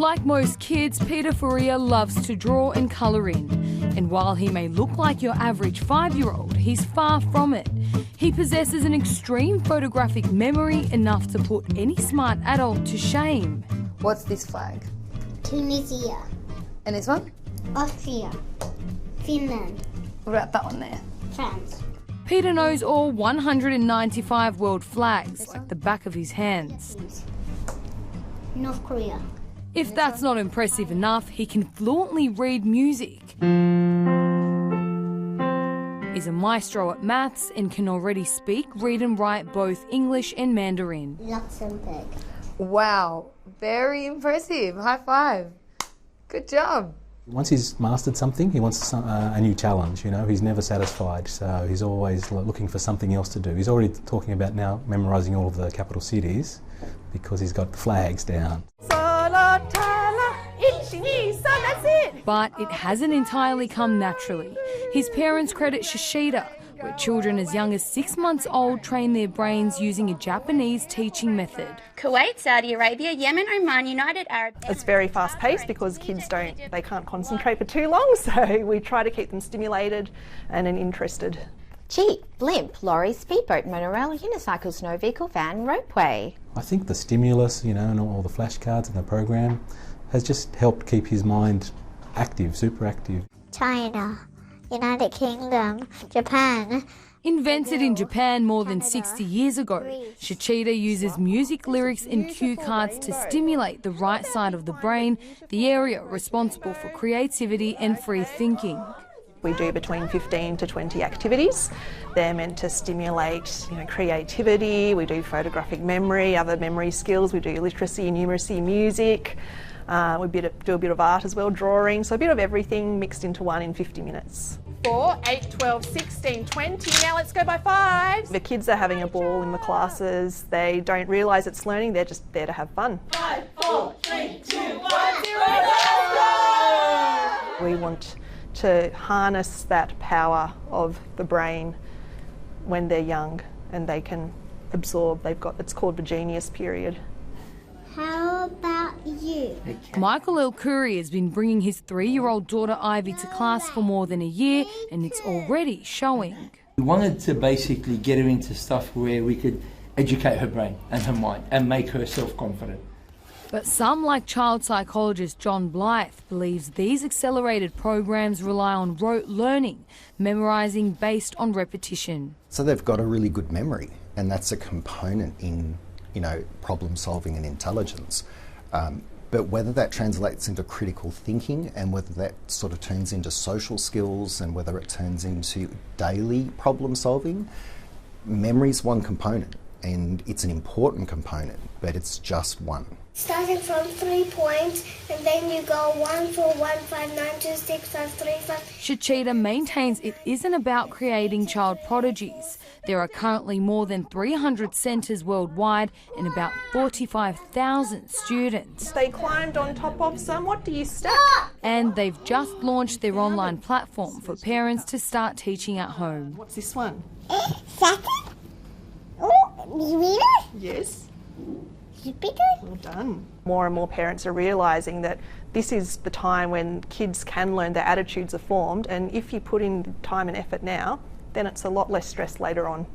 Like most kids, Peter Faria loves to draw and colour in. And while he may look like your average 5-year-old, he's far from it. He possesses an extreme photographic memory enough to put any smart adult to shame. What's this flag? Tunisia. And this one? Austria. Finland. What about that one there? France. Peter knows all 195 world flags like the back of his hands. North Korea. If that's not impressive enough, he can fluently read music, is a maestro at maths and can already speak, read and write both English and Mandarin. Luxembourg. Wow, very impressive. High five. Good job. Once he's mastered something, he wants a new challenge, you know. He's never satisfied, so he's always looking for something else to do. He's already talking about now memorising all of the capital cities because he's got the flags down. But it hasn't entirely come naturally. His parents credit Shichida, where children as young as 6 months old train their brains using a Japanese teaching method. Kuwait, Saudi Arabia, Yemen, Oman, United Arab Emirates. It's very fast paced because kids they can't concentrate for too long, so we try to keep them stimulated and interested. Jeep, blimp, lorry, speedboat, monorail, unicycle, snow vehicle, van, ropeway. I think the stimulus, you know, and all the flashcards and the program has just helped keep his mind active, super active. China. United Kingdom. Japan. Invented in Japan more than 60 years ago, Shichida uses music lyrics and cue cards to stimulate the right side of the brain, the area responsible for creativity and free thinking. We do between 15 to 20 activities. They're meant to stimulate, creativity. We do photographic memory, other memory skills. We do literacy, numeracy, music. We do a bit of art as well, drawing. So a bit of everything mixed into one in 50 minutes. 4, 8, 12, 16, 20. Now let's go by 5s. The kids are having a ball in the classes. They don't realise it's learning. They're just there to have fun. 5, 4, 3, 2, 1, 0, We want to harness that power of the brain when they're young and they can absorb. It's called the genius period. How about you? Michael El Khoury has been bringing his 3-year-old daughter Ivy to class for more than a year, and it's already showing. We wanted to basically get her into stuff where we could educate her brain and her mind and make her self-confident. But some, like child psychologist John Blythe, believes these accelerated programs rely on rote learning, memorising based on repetition. So they've got a really good memory, and that's a component in problem solving and intelligence. But whether that translates into critical thinking and whether that sort of turns into social skills and whether it turns into daily problem solving, memory's one component, and it's an important component, but it's just one. Starting from 3 points, and then you go 1, 4, 1, 5, 9, 2, 6, 5, 3, 5. Shichida maintains it isn't about creating child prodigies. There are currently more than 300 centres worldwide and about 45,000 students. They climbed on top of some. What do you stack? And they've just launched their online platform for parents to start teaching at home. What's this one? Second? Oh, you read it? Yes. Jupiter? Well done. More and more parents are realising that this is the time when kids can learn, their attitudes are formed, and if you put in time and effort now, then it's a lot less stress later on.